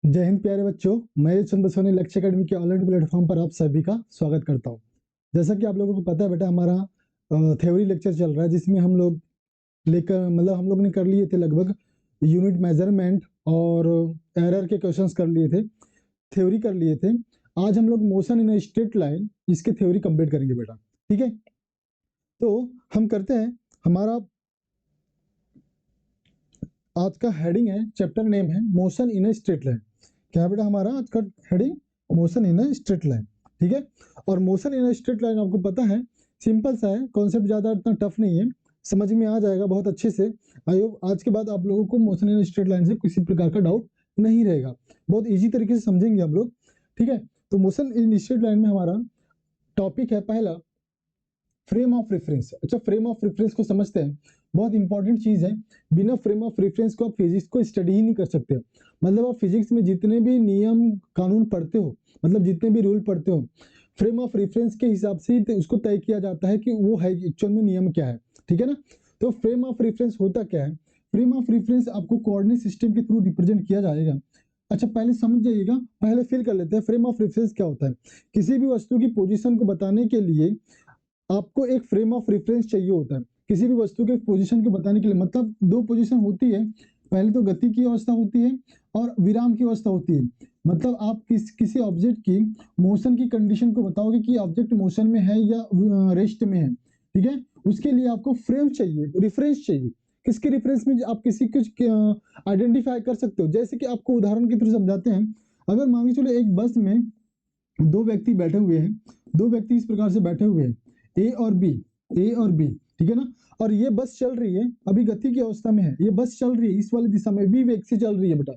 जय हिंद प्यारे बच्चों, मैं चंद बसोनी लक्ष्य अकेडमी के ऑनलाइन प्लेटफॉर्म पर आप सभी का स्वागत करता हूं। जैसा कि आप लोगों को पता है बेटा, हमारा थ्योरी लेक्चर चल रहा है जिसमें हम लोग हम लोग ने कर लिए थे लगभग यूनिट मेजरमेंट और एरर के क्वेश्चंस कर लिए थे, थ्योरी कर लिए थे। आज हम लोग मोशन इन स्ट्रेट लाइन इसके थ्योरी कंप्लीट करेंगे बेटा, ठीक है। तो हम करते हैं, हमारा आज का हेडिंग है, चैप्टर नेम है मोशन इन स्ट्रेट लाइन। क्या बेटा हमारा आज का heading? Motion in straight line, ठीक है। और मोशन इन स्ट्रेट लाइन आपको पता है सिंपल सा है, कॉन्सेप्ट ज्यादा इतना टफ नहीं है, समझ में आ जाएगा बहुत अच्छे से। आई होप आज के बाद आप लोगों को मोशन इन स्ट्रेट लाइन से किसी प्रकार का डाउट नहीं रहेगा, बहुत इजी तरीके से समझेंगे हम लोग, ठीक है। तो मोशन इन स्ट्रेट लाइन में हमारा टॉपिक है पहला फ्रेम ऑफ रेफरेंस। अच्छा, फ्रेम ऑफ रेफरेंस को समझते हैं, बहुत इंपॉर्टेंट चीज है। बिना फ्रेम ऑफ रेफरेंस को आप फिजिक्स को स्टडी ही नहीं कर सकते। मतलब आप फिजिक्स में जितने भी नियम कानून पढ़ते हो, मतलब जितने भी रूल पढ़ते हो, फ्रेम ऑफ रेफरेंस के हिसाब से ही उसको तय किया जाता है कि वो है एक्चुअल में नियम क्या है, ठीक है ना। तो फ्रेम ऑफ रेफरेंस होता क्या है? फ्रेम ऑफ रेफरेंस आपको कोऑर्डिनेट सिस्टम के थ्रू रिप्रेजेंट किया जाएगा। अच्छा, पहले समझ जाइएगा, पहले फिल कर लेते हैं फ्रेम ऑफ रेफरेंस क्या होता है। किसी भी वस्तु की पोजीशन को बताने के लिए आपको एक फ्रेम ऑफ रेफरेंस चाहिए होता है। किसी भी वस्तु के पोजीशन को बताने के लिए, मतलब दो पोजीशन होती है, पहले तो गति की अवस्था होती है और विराम की अवस्था होती है। मतलब आप किसी ऑब्जेक्ट की मोशन की कंडीशन को बताओगे कि ऑब्जेक्ट मोशन में है या रेस्ट में है, ठीक है। उसके लिए आपको फ्रेम चाहिए, रेफरेंस चाहिए। किसके रेफरेंस में आप किसी कुछ आइडेंटिफाई कर सकते हो। जैसे कि आपको उदाहरण के थ्रू समझाते हैं। अगर मान के चलो एक बस में दो व्यक्ति बैठे हुए हैं, दो व्यक्ति इस प्रकार से बैठे हुए हैं, ए और बी, ए और बी, ठीक है ना। और ये बस चल रही है, अभी गति की अवस्था में है, ये बस चल रही है इस वाली दिशा में, वी वेग से चल रही है बेटा,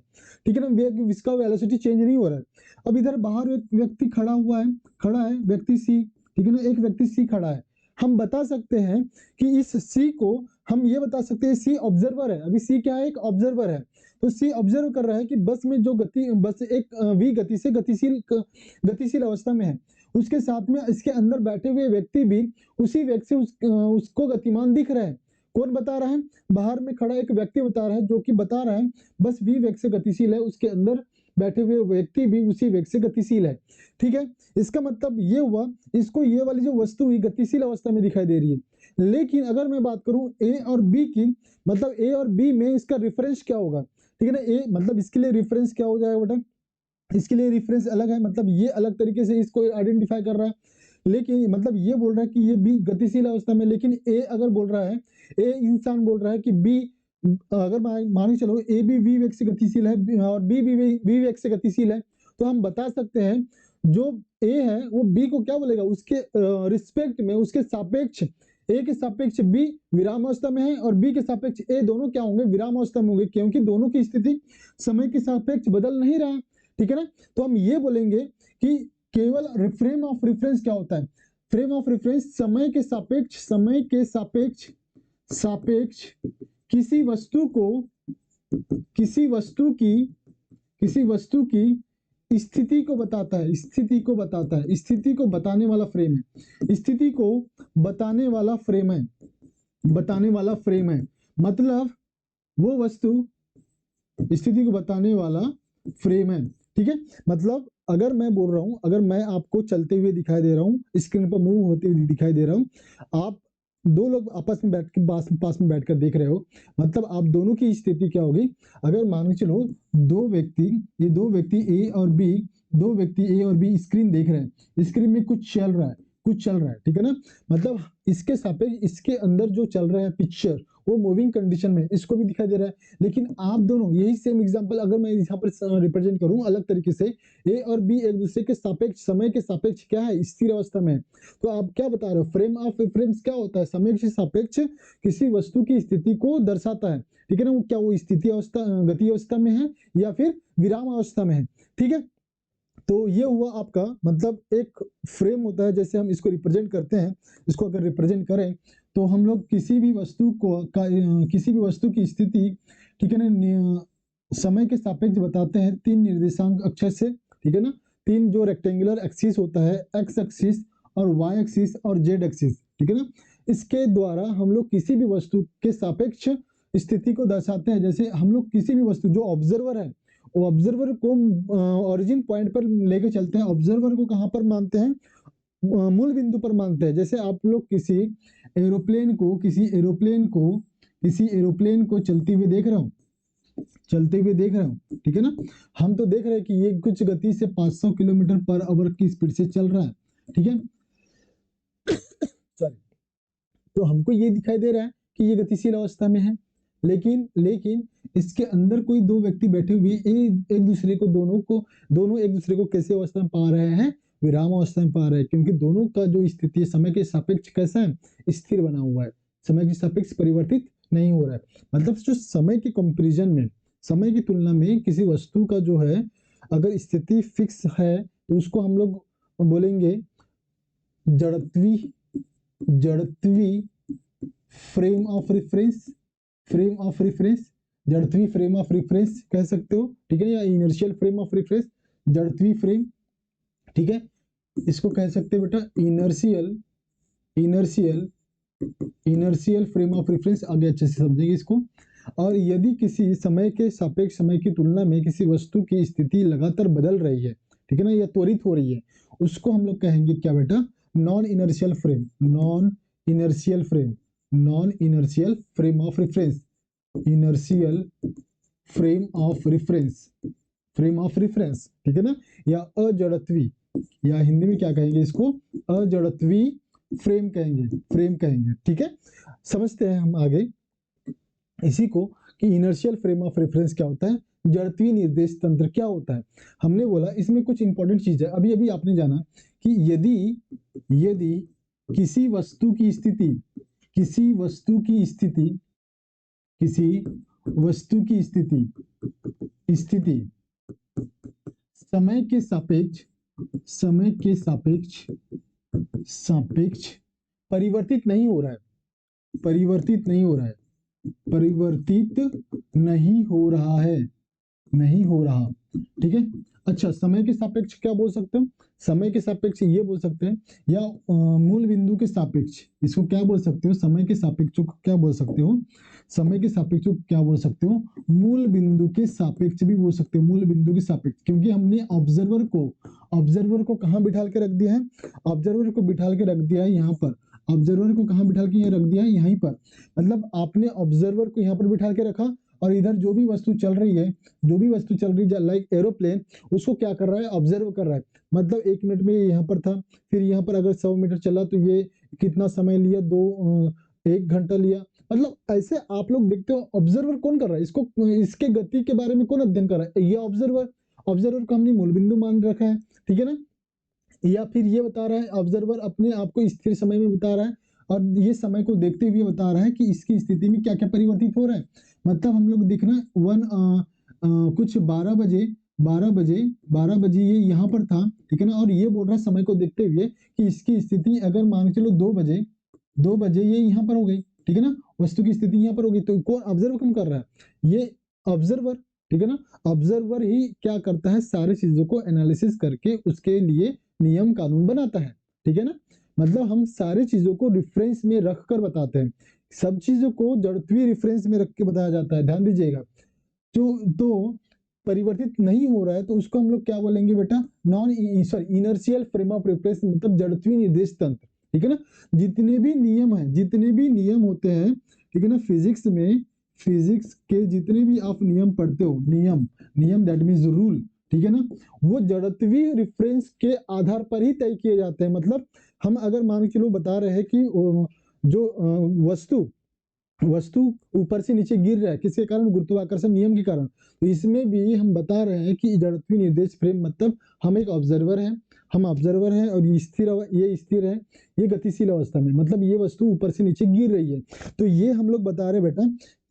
ठीक है ना। वेग, इसका वेलोसिटी चेंज नहीं हो रहा है। अब इधर बाहर एक व्यक्ति खड़ा हुआ है, खड़ा है व्यक्ति सी, ठीक है ना, एक व्यक्ति सी खड़ा है। हम बता सकते हैं कि इस सी को हम ये बता सकते हैं, सी ऑब्जर्वर है। अभी सी क्या है? एक ऑब्जर्वर है। तो सी ऑब्जर्व कर रहा है कि बस में जो गति, बस एक वी गति से गतिशील अवस्था में है। उसके साथ में इसके अंदर बैठे हुए व्यक्ति भी उसी वेग से उसको गतिमान दिख रहे हैं। कौन बता रहा है? बाहर में खड़ा एक व्यक्ति बता रहा है, जो कि बता रहा है बस वी वेग से गतिशील है, उसके अंदर बैठे हुए व्यक्ति भी उसी वेग से गतिशील है, ठीक है। इसका मतलब ये हुआ, इसको ये वाली जो वस्तु हुई गतिशील अवस्था में दिखाई दे रही है। लेकिन अगर मैं बात करूं ए और बी की, मतलब ए और बी में इसका रेफरेंस क्या होगा, ठीक है ना। ए मतलब इसके लिए रेफरेंस क्या हो जाएगा बेटा? इसके लिए रेफरेंस अलग है, मतलब ये अलग तरीके से इसको आइडेंटिफाई कर रहा है। लेकिन मतलब ये बोल रहा है कि ये बी गतिशील अवस्था में, लेकिन ए अगर बोल रहा है, ए इंसान बोल रहा है कि बी, अगर मान के चलो ए भी वी वेग से गतिशील है और बी भी वी वेग से गतिशील है, तो हम बता सकते हैं जो ए है वो बी को क्या बोलेगा, उसके रिस्पेक्ट में, उसके सापेक्ष, ए के सापेक्ष बी विरामावस्था में है और बी के सापेक्ष ए, दोनों क्या होंगे? विरामावस्था में होंगे, क्योंकि दोनों की स्थिति समय के सापेक्ष बदल नहीं रहा है, ठीक है ना। तो हम ये बोलेंगे कि केवल फ्रेम ऑफ रेफरेंस क्या होता है? फ्रेम ऑफ रेफरेंस समय के सापेक्ष, समय के सापेक्ष, सापेक्ष किसी वस्तु को, किसी वस्तु की, किसी वस्तु की स्थिति को बताता है, स्थिति को बताता है, स्थिति को बताने वाला फ्रेम है, स्थिति को बताने वाला फ्रेम है, बताने वाला फ्रेम है। मतलब वो वस्तु स्थिति को बताने वाला फ्रेम है, ठीक है। मतलब अगर मैं बोल रहा हूं, अगर मैं आपको चलते हुए दिखाई दे रहा हूं, स्क्रीन पर मूव होते हुए दिखाई दे रहा हूं, आप दो लोग आपस में बैठ के पास में बैठकर देख रहे हो, मतलब आप दोनों की स्थिति क्या होगी? अगर मान के चलो दो व्यक्ति, ये दो व्यक्ति ए और बी, दो व्यक्ति ए और बी स्क्रीन देख रहे हैं, स्क्रीन में कुछ चल रहा है, कुछ चल रहा है, ठीक है ना। मतलब इसके सापेक्ष इसके अंदर जो चल रहा है पिक्चर, वो मूविंग कंडीशन में, इसको भी दिखाई दे रहा है। लेकिन आप दोनों, यही सेम एग्जांपल अगर मैं यहाँ पर रिप्रेजेंट करूं अलग तरीके से, ए और बी एक दूसरे के सापेक्ष, समय के सापेक्ष क्या है? स्थिर अवस्था में है। तो आप क्या बता रहे हो? फ्रेम ऑफ रेफरेंस क्या होता है? समय के सापेक्ष किसी वस्तु की स्थिति को दर्शाता है, ठीक है ना। वो क्या, वो स्थिति अवस्था, गति अवस्था में है या फिर विराम अवस्था में है, ठीक है। तो ये हुआ आपका, मतलब एक फ्रेम होता है, जैसे हम इसको रिप्रेजेंट करते हैं। इसको अगर रिप्रेजेंट करें तो हम लोग किसी भी वस्तु को किसी भी वस्तु की स्थिति, ठीक है ना, समय के सापेक्ष बताते हैं तीन निर्देशांक अक्षर से, ठीक है ना। तीन जो रेक्टेंगुलर एक्सिस होता है, एक्स एक्सिस और वाई एक्सिस और जेड एक्सिस, ठीक है ना। इसके द्वारा हम लोग किसी भी वस्तु के सापेक्ष स्थिति को दर्शाते हैं। जैसे हम लोग किसी भी वस्तु, जो ऑब्जर्वर है वो ऑब्जर्वर को ओरिजिन पॉइंट पर लेके चलते हैं। ऑब्जर्वर को कहाँ पर मानते हैं? मूल बिंदु पर मानते हैं। जैसे आप लोग किसी एरोप्लेन को चलते हुए देख रहे हो, ठीक है ना। हम तो देख रहे हैं कि ये कुछ गति से 500 किलोमीटर पर आवर की स्पीड से चल रहा है, ठीक है। सॉरी। तो हमको ये दिखाई दे रहा है कि ये गतिशील अवस्था में है, लेकिन इसके अंदर कोई दो व्यक्ति बैठे हुए एक दूसरे को दोनों एक दूसरे को कैसे अवस्था में पा रहे हैं? विराम अवस्था में पा रहे हैं, क्योंकि दोनों का जो स्थिति है समय के सापेक्ष कैसा है? स्थिर बना हुआ है, समय के सापेक्ष परिवर्तित नहीं हो रहा है। मतलब जो समय के कंपैरिजन में, समय की तुलना में किसी वस्तु का जो है अगर स्थिति फिक्स है तो उसको हम लोग बोलेंगे जड़त्वी फ्रेम ऑफ रेफरेंस, जड़त्वी फ्रेम ऑफ रेफरेंस कह सकते हो, ठीक है, या इनर्शियल फ्रेम ऑफ रेफरेंस, जड़त्वी फ्रेम, ठीक है। इसको कह सकते हैं बेटा इनर्शियल फ्रेम ऑफ रेफरेंस, आगे अच्छे से समझेंगे इसको। और यदि किसी समय के सापेक्ष समय की तुलना में किसी वस्तु की स्थिति लगातार बदल रही है, ठीक है ना, या त्वरित हो रही है, उसको हम लोग कहेंगे क्या बेटा? Non inertial frame of reference, inertial frame of reference, ठीक है ना। या अजड़त्वी, या हिंदी में क्या कहेंगे इसको? अजड़त्वी फ्रेम कहेंगे, ठीक है। समझते हैं हम आगे इसी को कि इनर्शियल फ्रेम ऑफ रेफरेंस क्या होता है, जड़त्वीय निर्देश तंत्र क्या होता है। हमने बोला इसमें कुछ इंपॉर्टेंट चीज है। अभी आपने जाना कि यदि किसी वस्तु की स्थिति समय के सापेक्ष परिवर्तित नहीं हो रहा है, ठीक है। अच्छा, समय के सापेक्ष क्या बोल सकते हैं? समय के सापेक्ष ये बोल सकते हैं, या मूल बिंदु के सापेक्ष, इसको क्या बोल सकते हो? समय के सापेक्ष को क्या बोल सकते हो? मूल बिंदु के सापेक्ष भी बोल सकते हो, मूल बिंदु के सापेक्ष, क्योंकि हमने ऑब्जर्वर को कहाँ बिठाल के रख दिया है? ऑब्जर्वर को बिठाल के रख दिया है यहाँ पर। ऑब्जर्वर को कहाँ बिठाल के रख दिया है? यहीं पर। मतलब आपने ऑब्जर्वर को यहाँ पर बिठा के रखा, और इधर जो भी वस्तु चल रही है लाइक एरोप्लेन, उसको क्या कर रहा है? ऑब्जर्व कर रहा है। मतलब 1 मिनट में ये यहाँ पर था, फिर यहाँ पर अगर 100 मीटर चला तो ये कितना समय लिया? 1 घंटा लिया। मतलब ऐसे आप लोग देखते हो, ऑब्जर्वर कौन कर रहा है इसको? इसके गति के बारे में कौन अध्ययन कर रहा है? ये ऑब्जर्वर को हमने मूल बिंदु मान रखा है, ठीक है ना। या फिर ये बता रहा है, ऑब्जर्वर अपने आप को स्थिर समय में बता रहा है, और ये समय को देखते हुए बता रहा है कि इसकी स्थिति में क्या क्या परिवर्तित हो रहा है। मतलब हम लोग देखना कुछ 12 बजे ये यहाँ पर था, ठीक है ना, और ये बोल रहा है समय को देखते हुए कि इसकी स्थिति अगर मान के चलो 2 बजे ये यहाँ पर हो गई, ठीक है ना, वस्तु की स्थिति यहाँ पर होगी। तो कौन ऑब्जर्व कौन कर रहा है? ये ऑब्जर्वर, ठीक है ना। ऑब्जर्वर ही क्या करता है? सारी चीजों को एनालिसिस करके उसके लिए नियम कानून बनाता है, ठीक है ना। मतलब हम सारी चीजों को रिफरेंस में रख कर बताते हैं, सब चीजों को जड़त्वीय रिफरेंस में रख के बताया जाता है, ध्यान दीजिएगा। तो परिवर्तित नहीं हो रहा है तो उसको हम लोग क्या बोलेंगे बेटा? इनर्शियल फ्रेम ऑफ रेफरेंस, मतलब जड़त्वीय निर्देश तंत्र, ठीक है ना। जितने भी नियम होते हैं, ठीक है ना, फिजिक्स के जितने भी आप नियम पढ़ते हो, नियम दैट मीन्स रूल, ठीक है ना, वो जड़त्वीय रिफरेंस के आधार पर ही तय किए जाते हैं। मतलब हम अगर मान के चलो बता रहे हैं कि जो वस्तु ऊपर से नीचे गिर रहा है, किसके कारण? गुरुत्वाकर्षण नियम के कारण। तो इसमें भी हम बता रहे हैं कि जड़त्वीय निर्देश फ्रेम, मतलब हम एक ऑब्जर्वर हैं, और ये स्थिर है, ये गतिशील अवस्था में, मतलब ये वस्तु ऊपर से नीचे गिर रही है। तो ये हम लोग बता रहे बेटा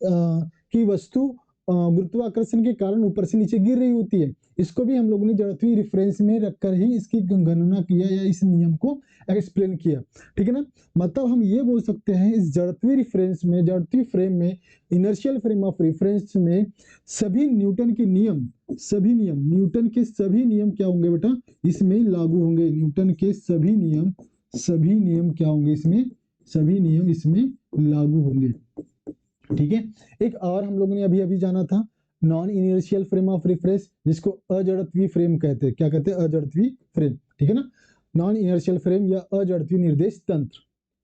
कि वस्तु गुरुत्वाकर्षण के कारण ऊपर से नीचे गिर रही होती है। इसको भी हम लोगों ने जड़त्वीय रिफरेंस में रखकर ही इसकी गणना किया, या इस नियम को एक्सप्लेन किया, ठीक है ना। मतलब हम ये बोल सकते हैं, इस जड़त्वीय फ्रेम में, इनर्शियल फ्रेम ऑफ रेफरेंस में सभी न्यूटन के सभी नियम क्या होंगे बेटा? इसमें लागू होंगे। न्यूटन के सभी नियम क्या होंगे इसमें? सभी नियम इसमें लागू होंगे, ठीक है। एक और हम लोगों ने अभी जाना था, non inertial frame of reference, जिसको अजड़त्वी फ्रेम कहते हैं। क्या कहते हैं? अजड़त्वी फ्रेम, ठीक है ना। नॉन इनर्शियल फ्रेम या अजड़त्वी निर्देश तंत्र,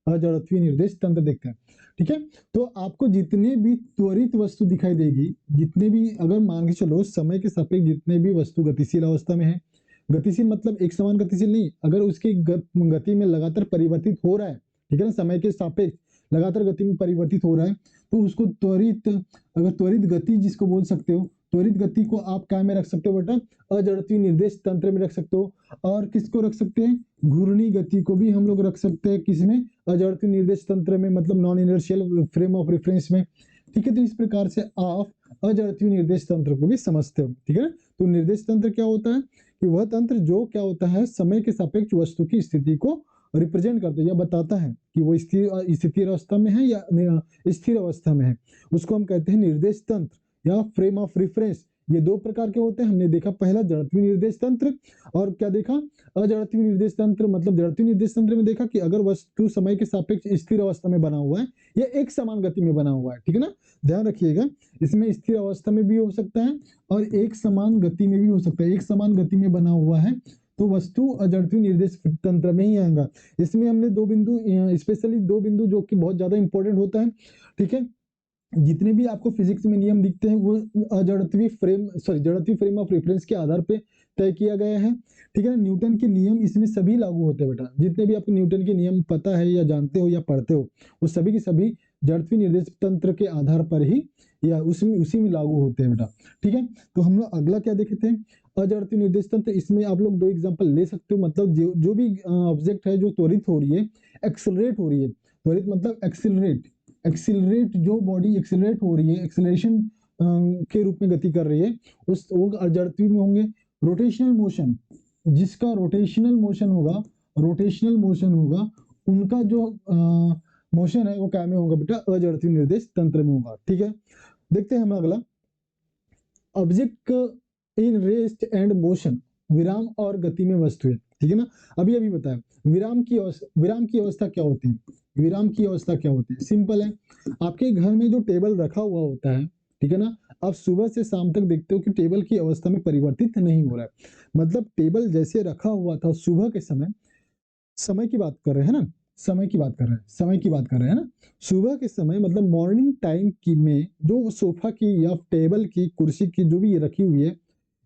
अजड़त्वी निर्देश तंत्र देखते हैं, ठीक है। तो आपको जितने भी त्वरित वस्तु दिखाई देगी, जितने भी, अगर मान के चलो समय के सापेक्ष जितने भी वस्तु गतिशील अवस्था में है, गतिशील मतलब एक समान गतिशील नहीं, अगर उसकी गति में लगातार परिवर्तित हो रहा है, ठीक है ना, समय के सापेक्ष लगातार गति में परिवर्तित हो रहा है, तो उसको त्वरित, अगर त्वरित गति जिसको बोल सकते हो, त्वरित गति को आप क्या में रख सकते हो बेटा? अजड़त्वी निर्देश तंत्र में रख सकते हो। और किसको रख सकते हैं? घूर्णी गति को भी हम लोग रख सकते हैं किसमें? अजड़त्वी निर्देश तंत्र में, मतलब non inertial frame of reference में, ठीक है। तो इस प्रकार से आप अजड़त्वी निर्देश तंत्र को भी समझते हो, ठीक है। तो निर्देश तंत्र क्या होता है कि वह तंत्र जो क्या होता है, समय के सापेक्ष वस्तु की स्थिति को रिप्रेजेंट करता है या बताता है कि वो स्थिर अवस्था में है या स्थिर अवस्था में है, उसको हम कहते हैं निर्देश तंत्र या फ्रेम ऑफ रेफरेंस। ये दो प्रकार के होते हैं। हमने देखा पहला जड़त्वी निर्देश तंत्र, और क्या देखा? अजड़त्वी निर्देश तंत्र। मतलब जड़त्वी निर्देश तंत्र में देखा कि अगर वस्तु समय के सापेक्ष स्थिर अवस्था में बना हुआ है या एक समान गति में बना हुआ है, ठीक है ना, ध्यान रखिएगा, इसमें स्थिर अवस्था में भी हो सकता है और एक समान गति में भी हो सकता है। एक समान गति में बना हुआ है तो वस्तु अजड़त्वी निर्देश तंत्र में ही आएगा। इसमें हमने दो बिंदु, स्पेशली दो बिंदु जो कि बहुत ज्यादा इंपॉर्टेंट होता है, ठीक है। जितने भी आपको फिजिक्स में नियम दिखते हैं वो जड़त्वी फ्रेम ऑफ रेफरेंस के आधार पे तय किया गया है, ठीक है ना। न्यूटन के नियम इसमें सभी लागू होते हैं बेटा। जितने भी आपको न्यूटन के नियम पता है या जानते हो या पढ़ते हो, वो सभी के सभी जड़त्वी निर्देश तंत्र के आधार पर ही या उसी में लागू होते हैं बेटा, ठीक है। तो हम लोग अगला क्या देखे थे? अजड़त्वी निर्देश तंत्र। इसमें आप लोग दो एग्जाम्पल ले सकते हो। मतलब जो भी ऑब्जेक्ट है जो त्वरित हो रही है, एक्सेलरेट हो रही है, त्वरित मतलब एक्सिलरेट, जो बॉडी एक्सिलरेट हो रही है, एक्सिलरेशन के रूप में गति कर रही है, उस वो अजड़त्वी में होंगे। रोटेशनल मोशन, जिसका रोटेशनल मोशन होगा, उनका जो मोशन है वो क्या में होगा बेटा? अजड़त्वी निर्देश तंत्र में होगा, ठीक है। देखते हैं हम अगला, object in rest and motion, विराम और गति में वस्तुएं, ठीक है ना। अभी बताया विराम की अवस्था क्या होती है? विराम की अवस्था क्या होती है? सिंपल है, आपके घर में जो टेबल रखा हुआ होता है, ठीक है ना, आप सुबह से शाम तक देखते हो कि टेबल की अवस्था में परिवर्तित नहीं हो रहा है। मतलब टेबल जैसे रखा हुआ था सुबह के समय की बात कर रहे हैं ना, समय की बात कर रहे हैं ना, सुबह के समय मतलब मॉर्निंग टाइम की में जो सोफा की या टेबल की, कुर्सी की जो भी रखी हुई है,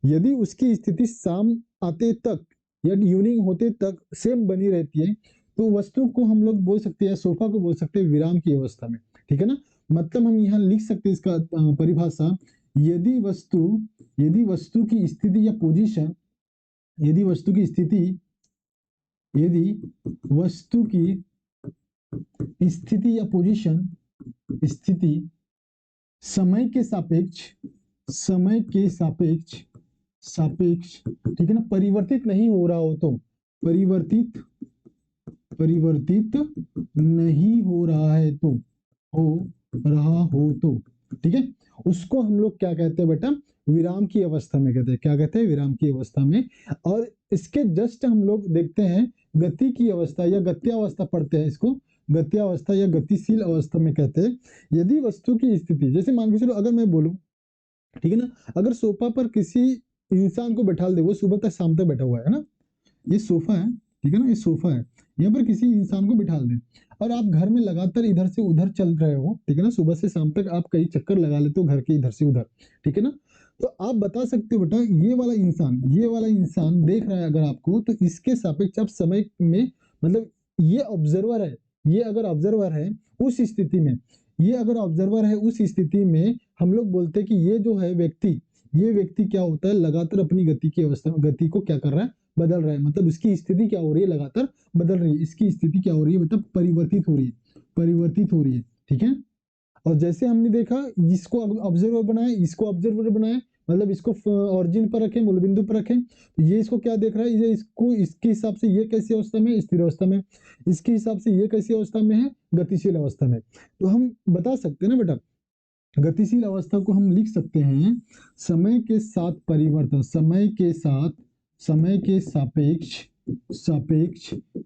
यदि उसकी स्थिति शाम आते तक या इवनिंग होते तक सेम बनी रहती है, तो वस्तु को हम लोग बोल सकते हैं, सोफा को बोल सकते हैं विराम की अवस्था में, ठीक है ना। मतलब हम यहाँ लिख सकते हैं इसका परिभाषा, यदि वस्तु की स्थिति या पोजीशन, यदि वस्तु की स्थिति या पोजीशन, समय के सापेक्ष, ठीक है ना, परिवर्तित नहीं हो रहा हो तो, परिवर्तित नहीं हो रहा हो तो, ठीक है, उसको हम लोग क्या कहते हैं बेटा? विराम की अवस्था में कहते हैं। क्या कहते हैं? विराम की अवस्था में। और इसके जस्ट हम लोग देखते हैं गति की अवस्था या गत्यावस्था पढ़ते हैं, इसको गत्यावस्था या गतिशील अवस्था में कहते हैं। यदि वस्तु की स्थिति, जैसे मान के चलो अगर मैं बोलूं, ठीक है ना, अगर सोफा पर किसी इंसान को बैठा दे, वो सुबह तक शाम तक बैठा हुआ है ना, ये सोफा है, ठीक है ना, ये सोफा है, यहाँ पर किसी इंसान को बिठा दे और आप घर में लगातार इधर से उधर चल रहे हो, ठीक है ना, सुबह से शाम तक आप कई चक्कर लगा लेते हो घर के इधर से उधर, ठीक है ना, तो आप बता सकते हो बेटा ये वाला इंसान देख रहा है अगर आपको, तो इसके सापेक्ष आप समय में, मतलब ये ऑब्जर्वर है, ये अगर ऑब्जर्वर है उस स्थिति में, हम लोग बोलते हैं कि ये जो है ये व्यक्ति क्या होता है, लगातार अपनी गति को क्या कर रहा है? बदल रहा है। मतलब उसकी स्थिति क्या हो रही है? लगातार बदल रही है। इसकी स्थिति क्या हो रही है? मतलब परिवर्तित हो रही है, ठीक है। और जैसे हमने देखा, इसको ऑब्जर्वर बनाया, मतलब इसको ऑरिजिन पर रखें, मूल बिंदु पर रखें, तो ये इसको क्या देख रहा है? ये इसको, इसके हिसाब से ये कैसी अवस्था में? स्थिर अवस्था में। इसके हिसाब से ये कैसी अवस्था में है? गतिशील अवस्था में। तो हम बता सकते हैं ना बेटा, गतिशील अवस्था को हम लिख सकते हैं समय के साथ परिवर्तन, समय के सापेक्ष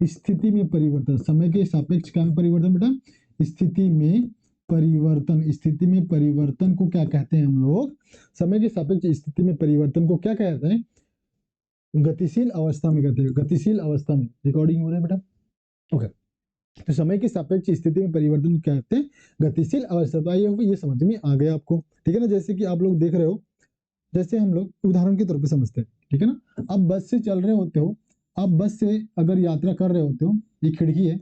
स्थिति में परिवर्तन। समय के सापेक्ष क्या में परिवर्तन बेटा? स्थिति में परिवर्तन, स्थिति में परिवर्तन को क्या कहते हैं हम लोग? समय के सापेक्ष स्थिति में परिवर्तन को क्या कहते हैं? गतिशील अवस्था में कहते हैं, गतिशील अवस्था में। रिकॉर्डिंग हो रहा है बेटा? ओके। तो समय के सापेक्ष स्थिति में परिवर्तन को क्या कहते हैं? गतिशील अवस्था। तो ये समझ में आ गया आपको, ठीक है ना? जैसे कि आप लोग देख रहे हो, जैसे हम लोग उदाहरण के तौर पे समझते हैं, ठीक है ना? आप बस से चल रहे होते हो, आप बस से अगर यात्रा कर रहे होते हो, ये खिड़की है,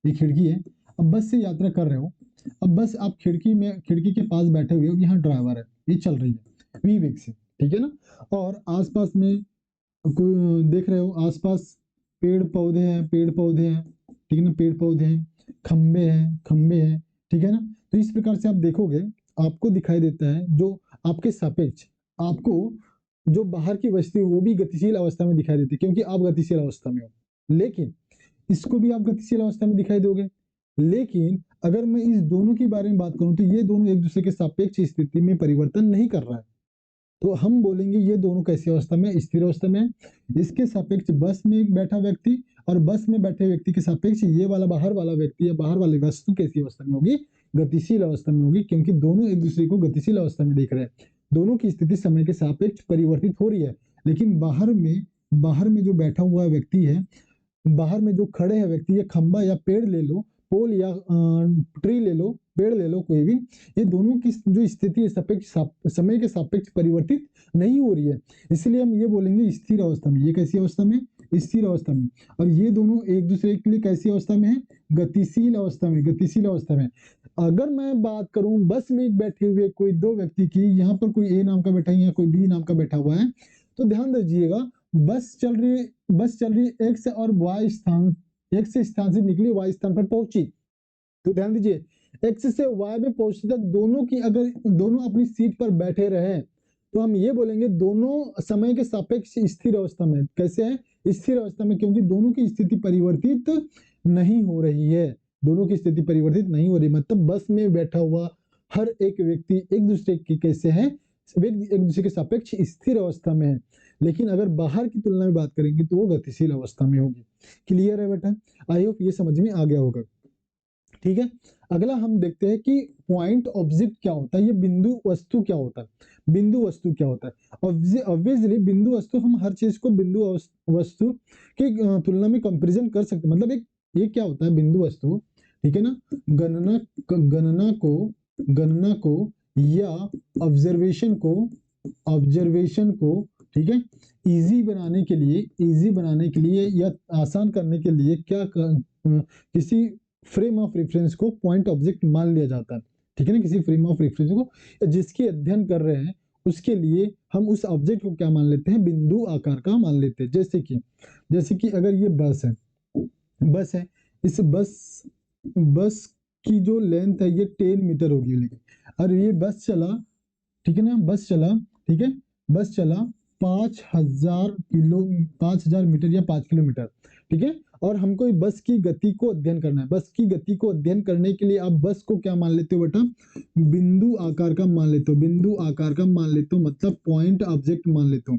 ये खिड़की है, अब बस से यात्रा कर रहे हो, अब बस आप खिड़की के पास बैठे हुए हो, यहाँ ड्राइवर है, ये चल रही है वी वेग से, ठीक है ना? और आसपास में कोई देख रहे हो, आसपास पेड़ पौधे हैं, पेड़ पौधे हैं, ठीक है ना? पेड़ पौधे हैं, खंबे हैं, खंबे हैं, ठीक है ना? तो इस प्रकार से आप देखोगे, आपको दिखाई देता है जो आपके सापेक्ष, आपको जो बाहर की वस्तु है वो भी गतिशील अवस्था में दिखाई देती है, क्योंकि आप गतिशील अवस्था में हो। लेकिन इसको भी आप गतिशील अवस्था में दिखाई दोगे। लेकिन अगर मैं इस दोनों के बारे में बात करूं तो ये दोनों एक दूसरे के सापेक्ष स्थिति में परिवर्तन नहीं कर रहा है। तो हम बोलेंगे ये दोनों कैसी अवस्था में? स्थिर अवस्था में। इसके सापेक्ष बस में बैठा व्यक्ति और बस में बैठे व्यक्ति के सापेक्ष ये वाला बाहर वाला व्यक्ति या बाहर वाली वस्तु कैसी अवस्था में होगी? गतिशील अवस्था में होगी, क्योंकि दोनों एक दूसरे को गतिशील अवस्था में देख रहे हैं। दोनों की स्थिति समय के सापेक्ष परिवर्तित हो रही है, लेकिन बाहर में जो बैठा हुआ व्यक्ति है, बाहर में जो खड़े हैं व्यक्ति, ये खंबा या पेड़ ले लो, पोल या ट्री ले लो, पेड़ ले लो, कोई भी, ये दोनों की जो स्थिति है सापेक्ष समय के सापेक्ष परिवर्तित नहीं हो रही है। इसलिए हम ये बोलेंगे स्थिर अवस्था में। ये कैसी अवस्था में? स्थिर अवस्था में। और ये दोनों एक दूसरे के लिए कैसी अवस्था में है? गतिशील अवस्था में, गतिशील अवस्था में। अगर मैं बात करूं बस में बैठे हुए कोई दो व्यक्ति की, यहाँ पर कोई ए नाम का बैठा है, यहाँ कोई बी नाम का बैठा हुआ है, तो ध्यान दीजिएगा, बस चल रही एक्स और वाई स्थान, एक्स स्थान से निकली वाई स्थान पर पहुंची। तो ध्यान दीजिए, एक्स से वाई में पहुंचने तक दोनों की, अगर दोनों अपनी सीट पर बैठे रहे तो हम ये बोलेंगे दोनों समय के सापेक्ष स्थिर अवस्था में। कैसे है? स्थिर अवस्था में, क्योंकि दोनों की स्थिति परिवर्तित नहीं हो रही है। दोनों की स्थिति परिवर्तित नहीं हो रही, मतलब बस में बैठा हुआ हर एक व्यक्ति एक दूसरे की कैसे है? एक दूसरे के सापेक्ष स्थिर अवस्था में है। लेकिन अगर बाहर की तुलना में बात करेंगे तो वो गतिशील अवस्था में होगी। क्लियर है बेटा? आई होप ये समझ में आ गया होगा। ठीक है, अगला हम देखते हैं कि पॉइंट ऑब्जेक्ट क्या होता है, ये बिंदु वस्तु क्या होता है। बिंदु वस्तु क्या होता है? ऑब्वियसली बिंदु वस्तु, हम हर चीज को बिंदु वस्तु की तुलना में कंपैरिजन कर सकते हैं। मतलब एक ये क्या होता है बिंदु वस्तु, ठीक है ना? गणना को या ऑब्जर्वेशन को ठीक है इजी बनाने के लिए या आसान करने के लिए क्या किसी फ्रेम ऑफ रेफरेंस को पॉइंट ऑब्जेक्ट मान लिया जाता है। ठीक है ना? किसी फ्रेम ऑफ रेफरेंस को जिसकी अध्ययन कर रहे हैं उसके लिए हम उस ऑब्जेक्ट को क्या मान लेते हैं? बिंदु आकार का मान लेते हैं। जैसे कि अगर ये बस है, इस बस की जो लेंथ है ये 10 मीटर होगी, लेकिन और ये बस चला, ठीक है ना? ठीक है, बस चला 5000 मीटर या 5 किलोमीटर, ठीक है? और हमको बस की गति को अध्ययन करना है। बस की गति को अध्ययन करने के लिए आप बस को क्या मान लेते हो बेटा? बिंदु आकार का मान लेते हो, मतलब पॉइंट ऑब्जेक्ट मान लेते हो।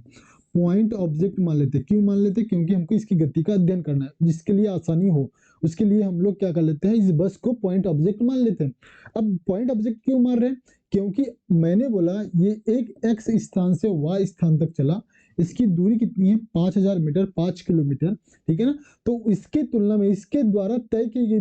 क्यों मान लेते? क्योंकि हमको इसकी गति का अध्ययन करना है, जिसके लिए आसानी हो उसके लिए हम लोग क्या कर लेते हैं? इस बस को पॉइंट ऑब्जेक्ट मान लेते हैं। अब पॉइंट ऑब्जेक्ट क्यों मान रहे हैं? क्योंकि मैंने बोला ये एक एक्स स्थान से वाई स्थान तक चला, इसकी दूरी कितनी है? 5000 मीटर, 5 किलोमीटर, ठीक है ना? तो इसके तुलना में इसके द्वारा तय की गई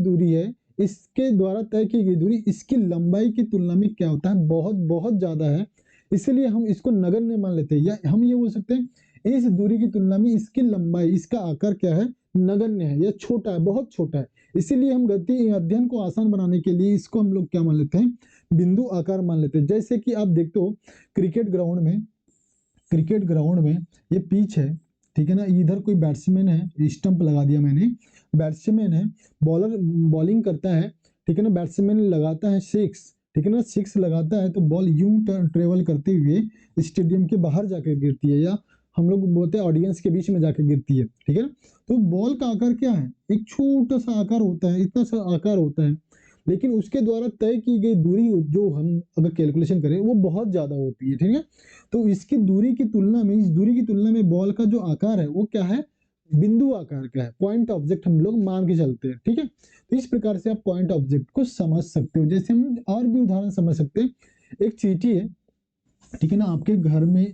दूरी इसकी लंबाई की तुलना में क्या होता है? बहुत बहुत ज्यादा है, इसलिए हम इसको नगण्य मान लेते हैं। या हम ये बोल सकते हैं इस दूरी की तुलना में इसकी लंबाई, इसका आकार क्या है? नगण्य है या छोटा है, बहुत छोटा है। इसीलिए हम गति अध्ययन को आसान बनाने के लिए इसको हम लोग क्या मान लेते हैं? बिंदु आकार मान लेते हैं। जैसे कि आप देखते हो क्रिकेट ग्राउंड में ये पिच है, ठीक है ना? इधर कोई बैट्समैन है, स्टंप लगा दिया मैंने, बैट्समैन है, बॉलर बॉलिंग करता है, ठीक है ना? बैट्समैन लगाता है 6, ठीक है ना? 6 लगाता है तो बॉल यूं ट्रेवल करते हुए स्टेडियम के बाहर जाकर गिरती है, या हम लोग बोलते हैं ऑडियंस के बीच में जाकर गिरती है, ठीक है ना? तो बॉल का आकार क्या है? एक छोटा सा आकार होता है, इतना सा आकार होता है, लेकिन उसके द्वारा तय की गई दूरी जो हम अगर कैलकुलेशन करें वो बहुत ज्यादा होती है, ठीक है? तो इस दूरी की तुलना में बॉल का जो आकार है वो क्या है? बिंदु आकार का है, पॉइंट ऑब्जेक्ट हम लोग मान के चलते हैं, ठीक है। तो इस प्रकार से आप पॉइंट ऑब्जेक्ट को समझ सकते हो। जैसे हम और भी उदाहरण समझ सकते हैं, एक चींटी है, ठीक है ना, आपके घर में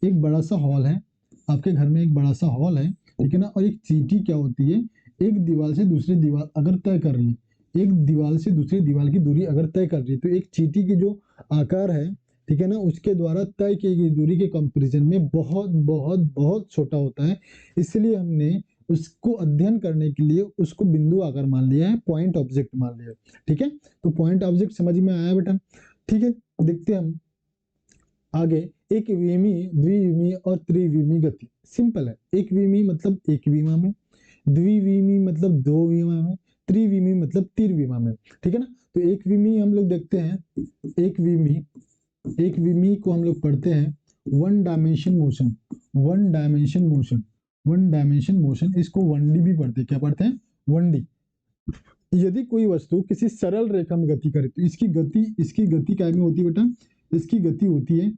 एक बड़ा सा हॉल है, आपके घर में एक बड़ा सा हॉल है, ठीक है ना, और एक चींटी क्या होती है, एक दीवार से दूसरी दीवार अगर तय कर रही है, एक दीवार से दूसरी दीवार की दूरी अगर तय कर रही है, तो एक चींटी की जो आकार है, ठीक है ना, उसके द्वारा तय की गई दूरी के कंपैरिजन में बहुत बहुत बहुत छोटा होता है। इसलिए हमने उसको अध्ययन करने के लिए उसको बिंदु आकार मान लिया है, पॉइंट ऑब्जेक्ट मान लिया है, ठीक है। तो पॉइंट ऑब्जेक्ट समझ में आया बेटा, ठीक है। देखते हैं हम आगे, एक विमी, द्विविमी और त्रिविमी गति। सिंपल है, एक विमी मतलब एक विमा में, द्विविमी मतलब दो विमा में, त्रिविमी मतलब तीन विमा में, ठीक है ना। तो एक विमी हम लोग देखते हैं, एक विमी, एक विमी को हम लोग पढ़ते हैं one dimension motion, one dimension motion, one dimension motion, इसको वन डी भी पढ़ते हैं। क्या पढ़ते हैं? One D. यदि कोई वस्तु किसी सरल रेखा में गति करे तो इसकी गति क्या में होती है बेटा? इसकी गति होती है,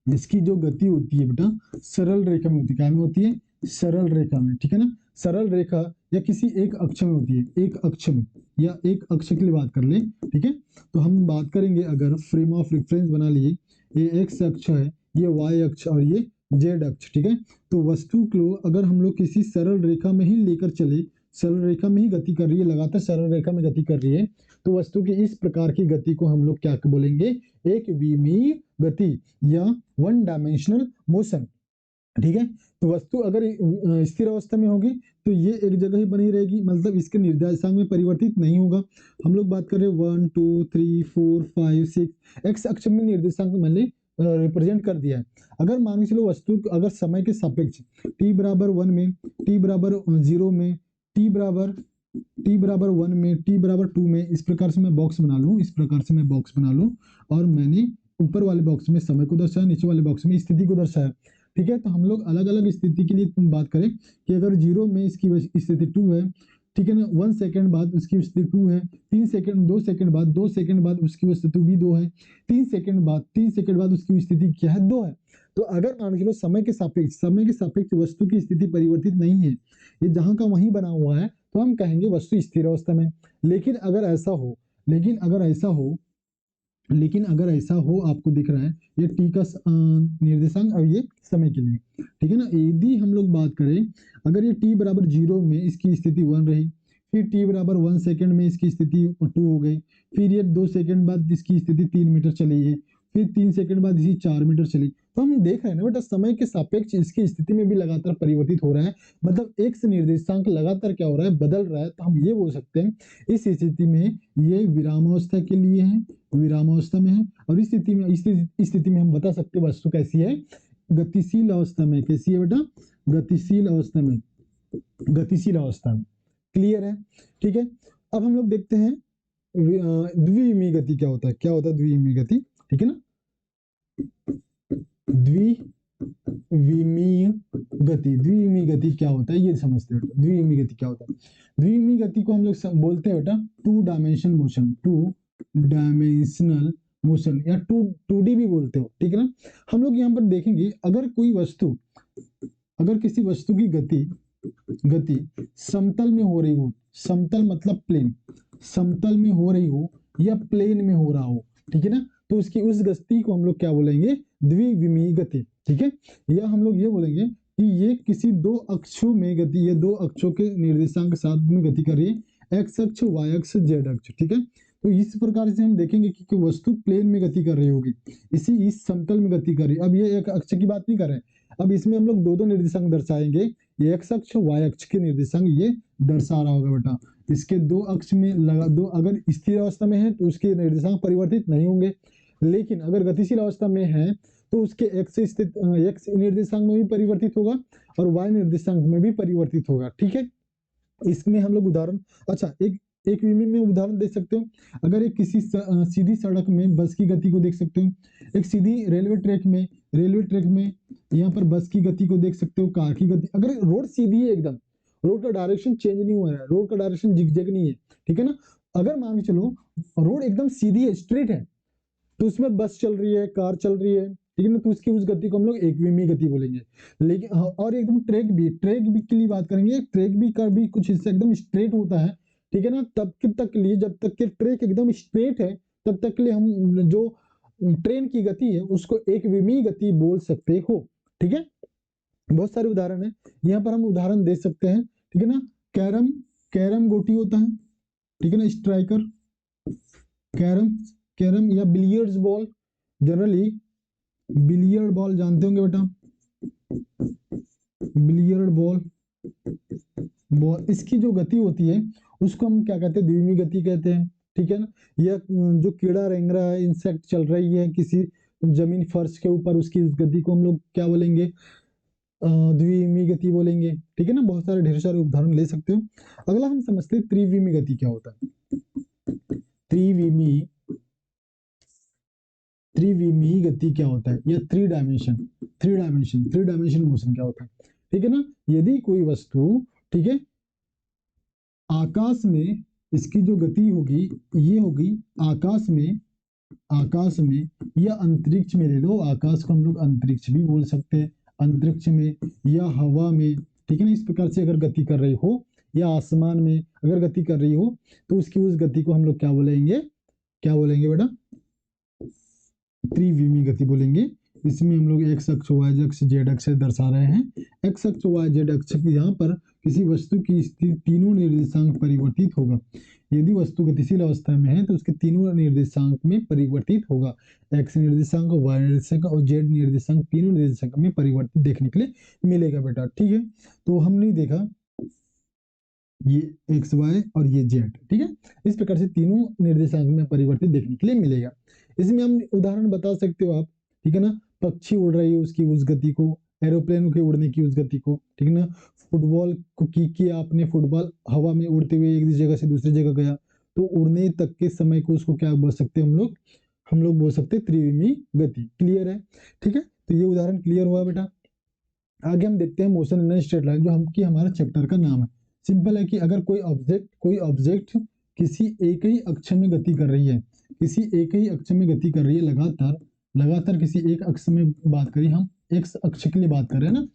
इसकी जो गति होती है बेटा सरल रेखा में होती है। क्या में होती है? सरल रेखा में, ठीक है ना। सरल रेखा या किसी एक अक्ष में होती है, एक अक्ष में, या एक अक्ष के लिए बात कर ले, ठीक है। तो हम बात करेंगे, अगर फ्रेम ऑफ रेफरेंस बना लिए, ये एक्स अक्ष है, ये वाई अक्ष और ये जेड अक्ष, ठीक है। तो वस्तु को अगर हम लोग किसी सरल रेखा में ही लेकर चले, सरल रेखा में ही गति कर रही है, लगातार सरल रेखा में गति कर रही है, तो वस्तु की इस प्रकार की गति को हम लोग क्या बोलेंगे? एक विमीय गति या वन डायमेंशनल मोशन, ठीक है। तो वस्तु अगर स्थिर अवस्था में होगी तो ये एक जगह ही बनी रहेगी, मतलब इसके निर्देशांक में परिवर्तित नहीं होगा। हम लोग बात कर रहे हैं 1 2 3 4 5 6, एक्स अक्ष में निर्देशांक मैंने रिप्रेजेंट कर दिया है। अगर मान के चलो वस्तु अगर समय के सापेक्ष t बराबर 1 में, t बराबर 0 में, t बराबर 1 में, t बराबर 2 में, इस प्रकार से मैं बॉक्स बना लूं, इस प्रकार से मैं बॉक्स बना लूं, और मैंने ऊपर वाले बॉक्स में समय को दर्शाया, नीचे वाले बॉक्स में स्थिति को दर्शाया, ठीक है। तो हम लोग अलग अलग स्थिति के लिए बात करें कि अगर 0 में इसकी स्थिति 2 है, ठीक है ना, 1 सेकंड बाद उसकी स्थिति 2 है, 2 सेकंड बाद उसकी स्थिति भी 2 है, 3 सेकंड बाद उसकी स्थिति क्या है? 2 है। तो अगर मान लो समय के सापेक्ष वस्तु की स्थिति परिवर्तित नहीं है, ये जहां का वहीं बना हुआ है, तो हम कहेंगे वस्तु स्थिर अवस्था में। लेकिन अगर ऐसा हो, लेकिन अगर ऐसा हो आपको दिख रहा है ये टी का निर्देशांक और ये समय के लिए, ठीक है ना। यदि हम लोग बात करें, अगर ये टी बराबर 0 में इसकी स्थिति 1 रही, फिर टी बराबर 1 सेकंड में इसकी स्थिति 2 हो गई, फिर ये 2 सेकंड बाद इसकी स्थिति 3 मीटर चली है, फिर 3 सेकंड बाद इसी 4 मीटर चली। तो हम देख रहे हैं ना बेटा, समय के सापेक्ष इसकी स्थिति में भी लगातार परिवर्तित हो रहा है, मतलब एक्स निर्देशांक लगातार क्या हो रहा है? बदल रहा है। तो हम ये बोल सकते हैं इस स्थिति में ये विरामावस्था के लिए है, विरामावस्था में है, और इस स्थिति में हम बता सकते हैं वस्तु कैसी है? गतिशील अवस्था में। कैसी है बेटा? गतिशील अवस्था में, गतिशील अवस्था में। क्लियर है? ठीक है। अब हम लोग देखते हैं द्विविमीय गति क्या होता है? क्या होता है द्विविमीय गति? ठीक है ना, द्विविमीय द्विविमीय गति क्या होता है ये समझते हैं। द्विविमीय गति क्या होता है? द्विविमीय गति को हम लोग बोलते हैं बेटा टू डायमेंशनल मोशन, या 2D भी बोलते हो, ठीक है ना। हम लोग यहाँ पर देखेंगे, अगर किसी वस्तु की गति समतल में हो रही हो, समतल मतलब प्लेन, समतल में हो रही हो या प्लेन में हो रहा हो, ठीक है ना, तो उसकी उस गति को हम लोग क्या बोलेंगे? द्विविमीय गति, ठीक है। या हम लोग ये बोलेंगे कि ये किसी दो अक्षों में गति, ये दो अक्षों के निर्देशांक के साथ में गति कर रही है, एक्स अक्ष, वाई अक्ष, जेड अक्ष, ठीक है। तो इस प्रकार से हम देखेंगे कि वस्तु प्लेन में गति कर रही होगी, इस समतल में गति कर रही है। अब ये एक अक्ष की बात नहीं कर रहे हैं, अब इसमें हम लोग दो निर्देशांक दर्शाएंगे, ये एक्स अक्ष, वाई अक्ष के निर्देशांक ये दर्शा रहा होगा बेटा। इसके दो अक्ष में लगा दो, अगर स्थिर अवस्था में है तो उसके निर्देशांक परिवर्तित नहीं होंगे, लेकिन अगर गतिशील अवस्था में है तो उसके एक्स निर्देशांक में भी परिवर्तित होगा और वाई निर्देशांक में भी परिवर्तित होगा, ठीक है। इसमें हम लोग उदाहरण, अच्छा एक विमी में उदाहरण दे सकते हो। अगर एक किसी सीधी सड़क में बस की गति को देख सकते हो, एक सीधी रेलवे ट्रैक में यहाँ पर बस की गति को देख सकते हो, कार की गति। अगर रोड सीधी है एकदम, रोड का डायरेक्शन चेंज नहीं हुआ है, रोड का डायरेक्शन जिगजैग नहीं है, ठीक है ना। अगर मान के चलो रोड एकदम सीधी है, स्ट्रेट है, तो उसमें बस चल रही है, कार चल रही है, ठीक है ना, तो उसकी उस गति को हम लोग एकविमीय गति बोलेंगे। लेकिन और एकदम ट्रैक भी के लिए बात करेंगे, ट्रैक भी का भी कुछ हिस्सा एकदम स्ट्रेट होता है, ठीक है ना, तब तक के लिए, जब तक के ट्रैक एकदम स्ट्रेट है तब तक के लिए हम जो ट्रेन की गति है उसको एकविमीय गति बोल सकते हो। ठीक है, बहुत सारे उदाहरण है, यहाँ पर हम उदाहरण दे सकते हैं, ठीक है ना। कैरम कैरम गोटी होता है, ठीक है ना, स्ट्राइकर, कैरम कैरम या billiards ball, generally billiard ball जानते होंगे बेटा, बिलियर्ड बॉल इसकी जो गति होती है उसको हम क्या कहते हैं, द्विमीय गति कहते हैं, ठीक है ना। या जो कीड़ा रेंगरा है, इंसेक्ट चल रही है किसी जमीन फर्श के ऊपर, उसकी गति को हम लोग क्या बोलेंगे, द्विमीय गति बोलेंगे, ठीक है ना। बहुत सारे ढेर सारे उदाहरण ले सकते हो। अगला हम समझते हैं त्रिविमीय गति क्या होता है। त्रिविमीय गति क्या होता है, या थ्री डायमेंशन मोशन क्या होता है, ठीक है ना। यदि कोई वस्तु, ठीक है, आकाश में, इसकी जो गति होगी ये होगी आकाश में या अंतरिक्ष में, ले लो, आकाश को हम लोग अंतरिक्ष भी बोल सकते हैं, अंतरिक्ष में या हवा में, ठीक है ना। इस प्रकार से अगर गति कर रही हो या आसमान में अगर गति कर रही हो तो उसकी उस गति को हम लोग क्या बोलेंगे बेटा, त्रिविमीय गति बोलेंगे। इसमें हम लोग एक्स अक्ष, वाई अक्ष, जेड अक्ष दर्शा रहे हैं। एक्स अक्ष, वाई, जेड अक्ष यहाँ पर किसी वस्तु की स्थिति तीनों निर्देशांक परिवर्तित होगा। यदि वस्तु गतिशील अवस्था में है तो उसके तीनों निर्देशांक में परिवर्तित होगा। एक्स निर्देशांक, वाई निर्देशांक और जेड निर्देशांक, तीनों निर्देशांक में परिवर्तित देखने के लिए मिलेगा बेटा, ठीक है। तो हमने देखा ये एक्स वाई और ये जेड, ठीक है, इस प्रकार से तीनों निर्देशांक में परिवर्तित देखने के लिए मिलेगा। इसमें हम उदाहरण बता सकते हो आप, ठीक है ना, पक्षी उड़ रही है उसकी उस गति को, एरोप्लेन के उड़ने की उस गति को, ठीक है ना। फुटबॉल को की आपने, फुटबॉल हवा में उड़ते हुए एक जगह से दूसरी जगह गया, तो उड़ने तक के समय को उसको क्या बोल सकते हैं हम लोग बोल सकते हैं त्रिविमीय गति। क्लियर है, ठीक है। तो ये उदाहरण क्लियर हुआ बेटा। आगे हम देखते हैं मोशन इन स्ट्रेट लाइन, जो हमारा चैप्टर का नाम है। सिंपल है कि अगर कोई ऑब्जेक्ट किसी एक ही अक्ष में गति कर रही है, लगातार किसी एक अक्ष में बात करी, हम एक्स अक्ष के लिए बात कर रहे हैं ना,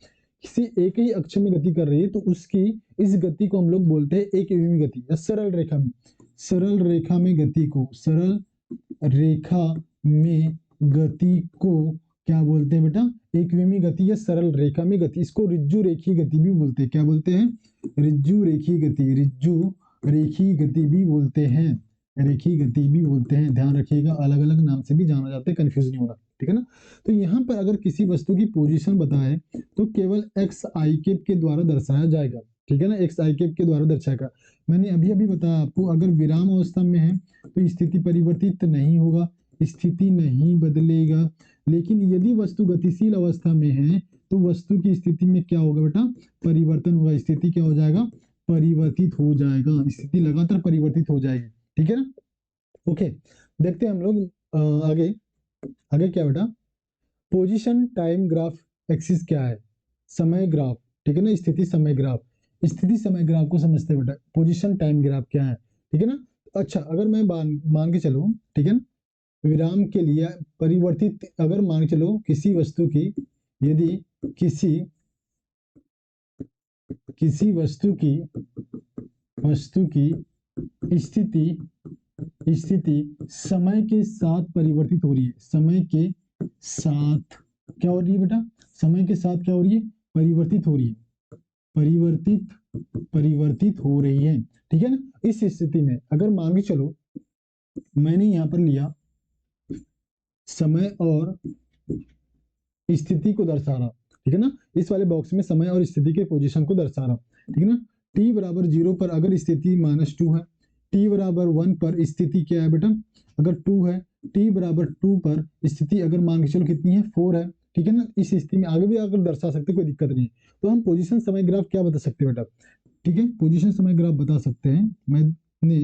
किसी एक ही अक्ष में गति कर रही है तो उसकी इस गति को हम लोग बोलते हैं एकविमीय गति या सरल रेखा में गति को क्या बोलते हैं बेटा, एकविमीय गति या सरल रेखा में गति। इसको रिज्जु रेखीय गति भी बोलते हैं। क्या बोलते हैं, रिज्जु रेखीय गति भी बोलते हैं, ध्यान रखिएगा, अलग अलग नाम से भी जाना जाता है, कंफ्यूज नहीं होना, ठीक है ना। तो यहाँ पर अगर किसी वस्तु की पोजीशन बताए तो केवल एक्स आई कैप के द्वारा दर्शाया जाएगा, ठीक है ना, एक्स आई कैप के द्वारा दर्शाएगा। मैंने अभी बताया आपको, अगर विराम अवस्था में है तो स्थिति परिवर्तित नहीं होगा, स्थिति नहीं बदलेगा। लेकिन यदि वस्तु गतिशील अवस्था में है तो वस्तु की स्थिति में क्या होगा बेटा, परिवर्तन होगा। स्थिति क्या हो जाएगा, परिवर्तित हो जाएगा, स्थिति लगातार परिवर्तित हो जाएगी, ठीक है ना। ओके, देखते हैं हम लोग आगे क्या बेटा, पोजीशन टाइम ग्राफ एक्सिस क्या है, समय ग्राफ, ठीक है ना, स्थिति समय ग्राफ को समझते हैं बेटा। पोजीशन टाइम ग्राफ क्या है, ठीक है ना। अच्छा, अगर मैं मान के चलूं, ठीक है ना, विराम के लिए परिवर्तित, अगर मान के चलो किसी वस्तु की, यदि किसी वस्तु की स्थिति समय के साथ परिवर्तित हो रही है, समय के साथ क्या हो रही है बेटा, समय के साथ क्या हो रही है, परिवर्तित हो रही है, ठीक है ना। इस स्थिति में अगर मान के चलो मैंने यहां पर लिया समय और स्थिति को दर्शा रहा, ठीक है ना, इस वाले बॉक्स में समय और स्थिति के पोजीशन को दर्शा रहा, ठीक है ना। t बराबर 0 पर अगर स्थिति -2 है, t बराबर 1 पर स्थिति क्या है बेटा, अगर 2 है, t बराबर 2 पर स्थिति अगर मान के चलो कितनी है, 4 है, ठीक है ना। इस स्थिति में आगे भी अगर दर्शा सकते कोई दिक्कत नहीं है। तो हम पोजीशन समय ग्राफ क्या बता सकते हैं बेटा, ठीक है, पोजीशन समय ग्राफ बता सकते हैं। मैंने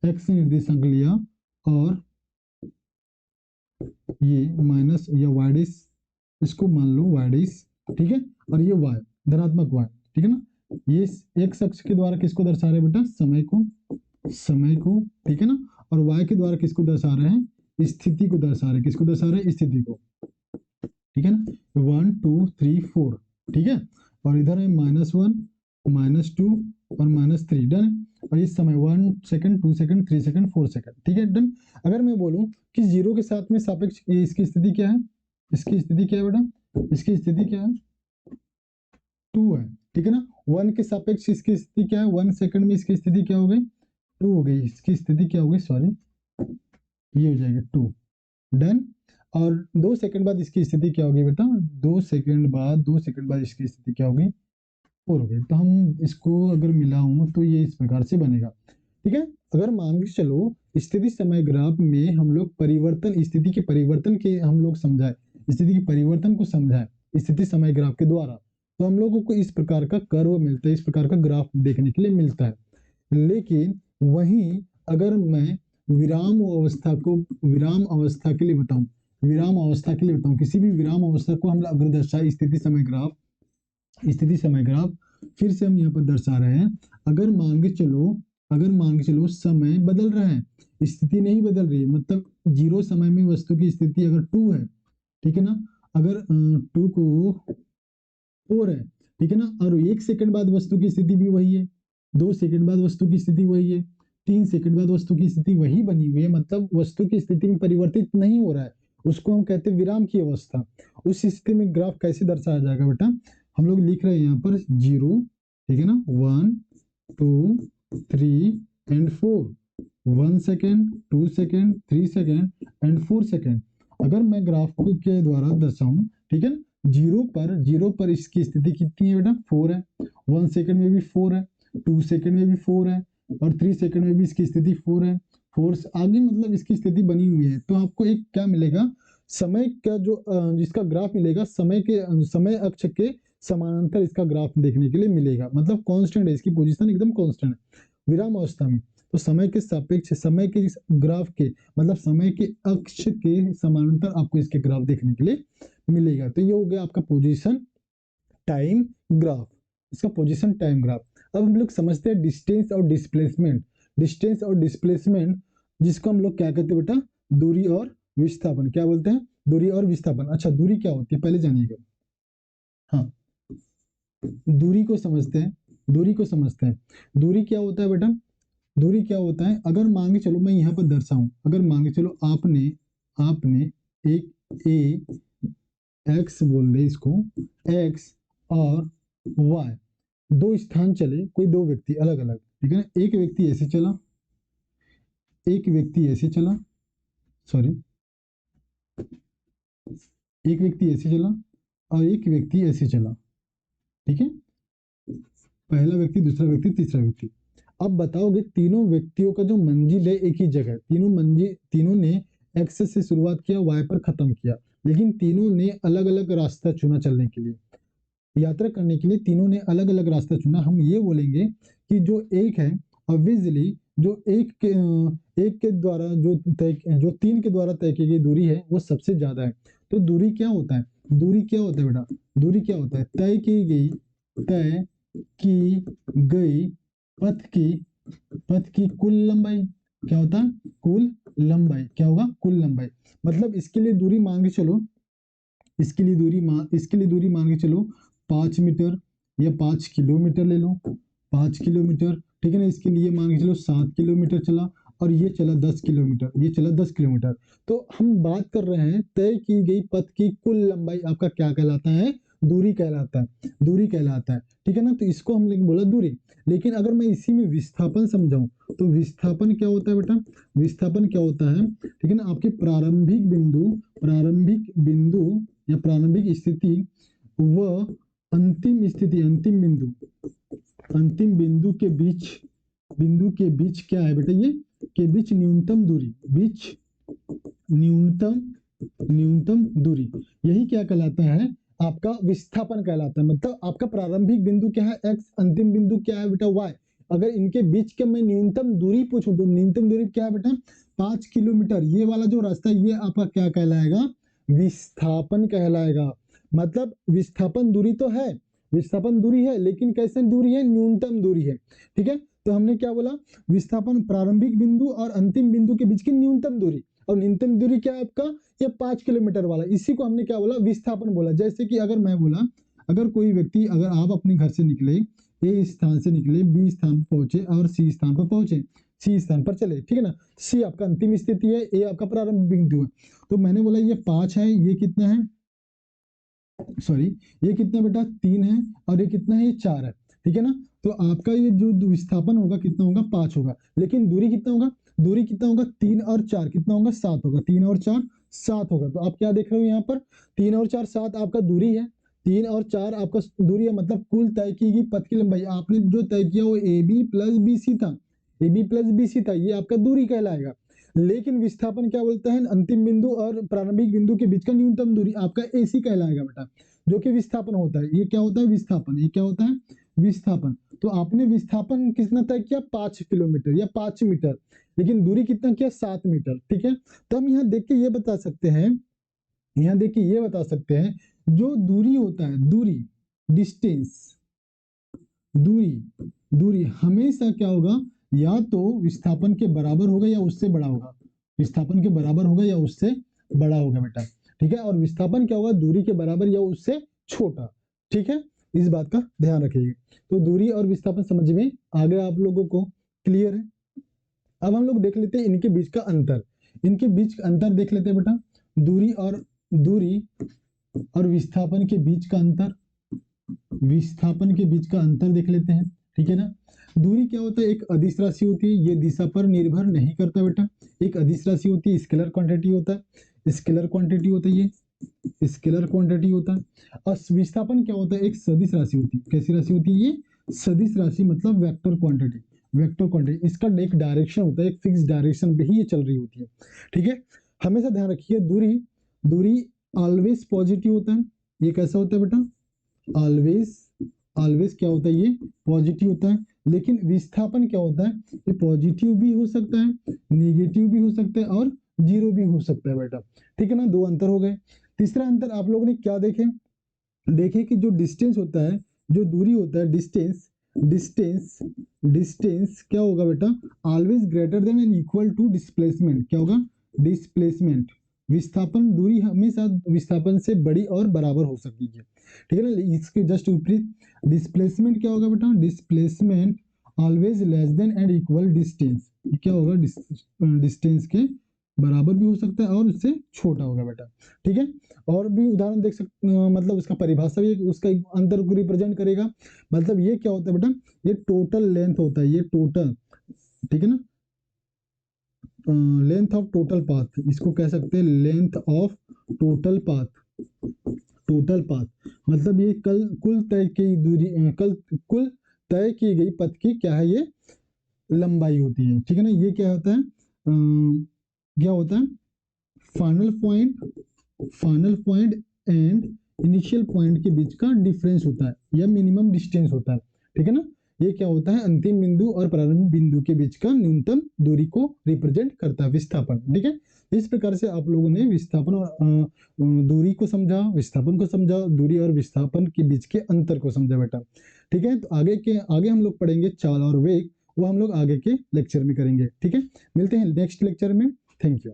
एक्स निर्देशांक लिया और ये माइनस या वाई डिस, इसको मान लो वाई डिस, ठीक है, और ये वाई, धनात्मक वाई, ठीक है ना। ये एक्स अक्ष के द्वारा किसको दर्शा रहे हैं बेटा, समय को, ठीक है ना, और वाई के द्वारा किसको दर्शा रहे हैं, स्थिति को दर्शा रहे हैं, किसको दर्शा रहे हैं, स्थिति को। ठीक है ना, 1 2 3 4, ठीक है, और इधर है -1 -2 और -3, डन। और इस समय 1 सेकंड 2 सेकंड 3 सेकंड 4 सेकंड, ठीक है, डन। अगर मैं बोलूं कि 0 के साथ में सापेक्ष इसकी स्थिति क्या है, इसकी स्थिति क्या है बेटा, इसकी स्थिति क्या है, 2 है, ठीक है ना। 1 के सापेक्ष इसकी स्थिति क्या है, 1 सेकंड में इसकी स्थिति क्या हो गई, 2 हो गई, इसकी स्थिति क्या हो गई, सॉरी, ये हो जाएगा 2, डन। और 2 सेकंड बाद इसकी स्थिति क्या होगी बेटा, 2 सेकंड बाद इसकी स्थिति क्या होगी, 4 हो गई। तो हम इसको अगर मिलाऊं तो ये इस प्रकार से बनेगा, ठीक है। अगर मान के चलो स्थिति समय ग्राफ में हम लोग परिवर्तन, स्थिति के परिवर्तन के हम लोग समझाए, स्थिति के परिवर्तन को समझाए स्थिति समय ग्राफ के द्वारा, तो हम लोगों को इस प्रकार का कर्व मिलता है, इस प्रकार का ग्राफ देखने के लिए मिलता है। लेकिन वहीं अगर मैं विराम अवस्था के लिए बताऊं, किसी भी विराम अवस्था को हम अगर दर्शाए स्थिति समय ग्राफ, फिर से हम यहाँ पर दर्शा रहे हैं। अगर मान के चलो समय बदल रहा है, स्थिति नहीं बदल रही है, मतलब 0 समय में वस्तु की स्थिति अगर 2 है, ठीक है ना, अगर 2 को 4 है, ठीक है ना, और 1 सेकंड बाद वस्तु की स्थिति भी वही है, 2 सेकंड बाद वस्तु की स्थिति वही है, 3 सेकंड बाद वस्तु की स्थिति वही बनी हुई है, मतलब वस्तु की स्थिति में परिवर्तित नहीं हो रहा है, उसको हम कहते हैं विराम की अवस्था। उस स्थिति में ग्राफ कैसे दर्शाया जाएगा बेटा, हम लोग लिख रहे हैं यहाँ पर 0, ठीक है ना, 1 2 3 and 4, 1 second 2 second 3 second and 4 second. अगर मैं ग्राफ के द्वारा दर्शाऊं, ठीक है ना, 0 पर इसकी स्थिति कितनी है बेटा, 4 है, 1 सेकेंड में भी 4 है, 2 सेकेंड में भी 4 है, और 3 सेकेंड में भी इसकी स्थिति 4 है, 4 से आगे मतलब इसकी स्थिति बनी हुई है। तो आपको एक क्या मिलेगा, समय का जो जिसका ग्राफ मिलेगा, समय अक्ष के समानांतर इसका ग्राफ देखने के लिए मिलेगा, मतलब कांस्टेंट है, इसकी पोजीशन एकदम कांस्टेंट है विराम अवस्था में। तो समय के सापेक्ष, समय के ग्राफ के मतलब समय के अक्ष के समानांतर आपको इसके ग्राफ देखने के लिए मिलेगा। तो ये हो गया आपका पोजीशन टाइम ग्राफ, इसका पोजीशन टाइम ग्राफ। अब हम लोग समझते हैं डिस्टेंस और डिस्प्लेसमेंट। जिसको हम लोग क्या कहते हैं बेटा, दूरी और विस्थापन। क्या बोलते हैं, दूरी और विस्थापन। अच्छा, दूरी क्या होती है पहले जानिएगा। हाँ, दूरी को समझते हैं। दूरी क्या होता है बेटा, दूरी क्या होता है, अगर मान के चलो मैं यहाँ पर दर्शाऊं, अगर मान के चलो आपने एक एक्स बोल दे इसको, एक्स और वाई दो स्थान चले, कोई दो व्यक्ति अलग अलग, ठीक है ना, एक व्यक्ति ऐसे चला, एक व्यक्ति ऐसे चला और एक व्यक्ति ऐसे चला, ठीक है, पहला व्यक्ति, दूसरा व्यक्ति, तीसरा व्यक्ति। अब बताओगे तीनों व्यक्तियों का जो मंजिल है एक ही जगह, तीनों ने एक्स से शुरुआत किया, वाई पर खत्म किया, लेकिन तीनों ने अलग अलग रास्ता चुना चलने के लिए, यात्रा करने के लिए तीनों ने अलग अलग रास्ता चुना। हम ये बोलेंगे कि जो एक है, ऑब्वियसली जो एक के द्वारा जो तीन के द्वारा तय की गई दूरी है वो सबसे ज्यादा है। तो दूरी क्या होता है, बेटा, दूरी क्या होता है, तय की गई पथ की कुल लंबाई। क्या होता है, कुल लंबाई। क्या होगा, कुल लंबाई। मतलब इसके लिए दूरी मान के चलो, इसके लिए दूरी मान के चलो 5 मीटर या 5 किलोमीटर ले लो, 5 किलोमीटर, ठीक है ना। इसके लिए मान के चलो 7 किलोमीटर चला, और ये चला 10 किलोमीटर, तो हम बात कर रहे हैं तय की गई पथ की कुल लंबाई आपका क्या कहलाता है, दूरी कहलाता है, ठीक है ना। तो इसको हम लोग बोला दूरी। लेकिन अगर मैं इसी में विस्थापन समझाऊं, तो विस्थापन क्या होता है बेटा, ठीक है ना, आपके प्रारंभिक बिंदु या प्रारंभिक स्थिति व अंतिम बिंदु के बीच क्या है बेटा, ये के बीच न्यूनतम दूरी, यही क्या कहलाता है, आपका विस्थापन कहलाता है। मतलब आपका प्रारंभिक बिंदु क्या है x, अंतिम बिंदु क्या है बेटा y। अगर इनके बीच के मैं न्यूनतम दूरी पूछूं तो न्यूनतम दूरी क्या है बेटा, 5 किलोमीटर। ये वाला जो रास्ता है ये आपका क्या कहलाएगा, विस्थापन कहलाएगा। मतलब विस्थापन दूरी तो है, लेकिन कैसे दूरी है, न्यूनतम दूरी है, ठीक है। तो हमने क्या बोला, विस्थापन प्रारंभिक बिंदु और अंतिम बिंदु के बीच की न्यूनतम दूरी। और न्यूनतम दूरी क्या है आपका, ये 5 किलोमीटर वाला, इसी को हमने क्या बोला, विस्थापन बोला। जैसे कि अगर मैं बोला, अगर कोई व्यक्ति, अगर आप अपने घर से निकले, ए स्थान से निकले, बी स्थान पर पहुंचे और सी स्थान पर पहुंचे, सी स्थान पर चले, ठीक है ना, सी आपका अंतिम स्थिति है, ए आपका प्रारंभिक बिंदु है। तो मैंने बोला ये 5 है, ये कितना है, सॉरी ये कितना बेटा 3 है, और ये कितना है, ये 4 है, ठीक है ना। तो आपका ये जो विस्थापन होगा कितना होगा, 5 होगा, लेकिन दूरी कितना होगा, दूरी कितना होगा, 3 और 4 कितना होगा, 7 होगा, 3 और 4 7 होगा। तो आप क्या देख रहे हो यहाँ पर, 3 और 4 7 आपका दूरी है, 3 और 4 आपका दूरी है, मतलब कुल तय की गई पथ की लंबाई आपने जो तय किया वो A B plus B C था, A B plus B C था, ये आपका दूरी कहलाएगा। लेकिन विस्थापन क्या बोलता है, अंतिम बिंदु और प्रारंभिक बिंदु के बीच का न्यूनतम दूरी आपका एसी कहलाएगा बेटा, जो कि विस्थापन होता है। ये क्या होता है, विस्थापन, ये क्या होता है, विस्थापन। तो आपने विस्थापन कितना तय किया, 5 किलोमीटर या 5 मीटर, लेकिन दूरी कितना किया, 7 मीटर, ठीक है। तो हम यहाँ देख के ये बता सकते हैं, यहाँ देखिए ये बता सकते हैं, जो दूरी होता है, दूरी, डिस्टेंस, दूरी, दूरी हमेशा क्या होगा, या तो विस्थापन के बराबर होगा या उससे बड़ा होगा, विस्थापन के बराबर होगा या उससे बड़ा होगा बेटा, ठीक है। और विस्थापन क्या होगा, दूरी के बराबर या उससे छोटा, ठीक है, इस बात का ध्यान रखिएगा। तो दूरी और विस्थापन समझ में आ गया आप लोगों को, क्लियर है। अब हम लोग देख लेते हैं इनके बीच का अंतर, इनके बीच का अंतर देख लेते हैं बेटा, दूरी और विस्थापन के बीच का अंतर, विस्थापन के बीच का अंतर देख लेते हैं, ठीक है ना। दूरी क्या होता है, एक अदिश राशि होती है, ये दिशा पर निर्भर नहीं करता बेटा, एक अदिश राशि होती है, स्केलर क्वांटिटी होता है, स्केलर क्वांटिटी होता है, ये स्केलर क्वांटिटी होता है। और विस्थापन क्या होता है, एक सदिश राशि होती है, कैसी राशि होती है, ये सदिश राशि, मतलब वेक्टर क्वांटिटी, वेक्टर क्वांटिटी, इसका एक डायरेक्शन होता है, एक फिक्स डायरेक्शन पे ही ये चल रही होती है, ठीक है। हमेशा ध्यान रखिए, दूरी, दूरी ऑलवेज पॉजिटिव होता है, ये कैसा होता है बेटा, ऑलवेज, ऑलवेज क्या होता है, ये पॉजिटिव होता है। लेकिन विस्थापन क्या होता है, ये पॉजिटिव भी हो सकता है, नेगेटिव भी हो सकता है और जीरो भी हो सकता है बेटा, ठीक है ना। दो अंतर हो गए। तीसरा अंतर आप लोगों ने क्या देखे, देखे कि जो डिस्टेंस होता है, जो दूरी होता है, डिस्टेंस, डिस्टेंस, डिस्टेंस क्या होगा बेटा, always greater than and equal to displacement, क्या होगा, डिस्प्लेसमेंट। विस्थापन, दूरी हमेशा विस्थापन से बड़ी और बराबर हो सकती है, ठीक है ना। इसके जस्ट विपरीत डिस्प्लेसमेंट क्या होगा बेटा, displacement always less than and equal distance, क्या होगा, डिस्टेंस के बराबर भी हो सकता है और उससे छोटा होगा बेटा, ठीक है। और भी उदाहरण देख सकते, मतलब उसका परिभाषा भी उसका अंतर को रिप्रेजेंट करेगा। मतलब ये क्या होता है बेटा, ये टोटल लेंथ होता है, ये टोटल, ठीक है ना, लेंथ ऑफ टोटल पाथ, इसको कह सकते हैं length of total path, total path मतलब ये कुल तय की दूरी, कुल तय की गई पथ की क्या है, ये लंबाई होती है, ठीक है ना। ये क्या होता है, क्या होता है, final point, final point and initial point के बीच का डिफरेंस होता है, या मिनिमम डिस्टेंस होता है, ठीक है ना। ये क्या होता है, अंतिम बिंदु और प्रारंभिक बिंदु के बीच का न्यूनतम दूरी को रिप्रेजेंट करता है विस्थापन, ठीक है। इस प्रकार से आप लोगों ने विस्थापन और दूरी को समझा, विस्थापन को समझा, दूरी और विस्थापन के बीच के अंतर को समझा बेटा, ठीक है। तो आगे हम लोग पढ़ेंगे चाल और वेग, वो हम लोग आगे के लेक्चर में करेंगे, ठीक है। मिलते हैं नेक्स्ट लेक्चर में, थैंक यू।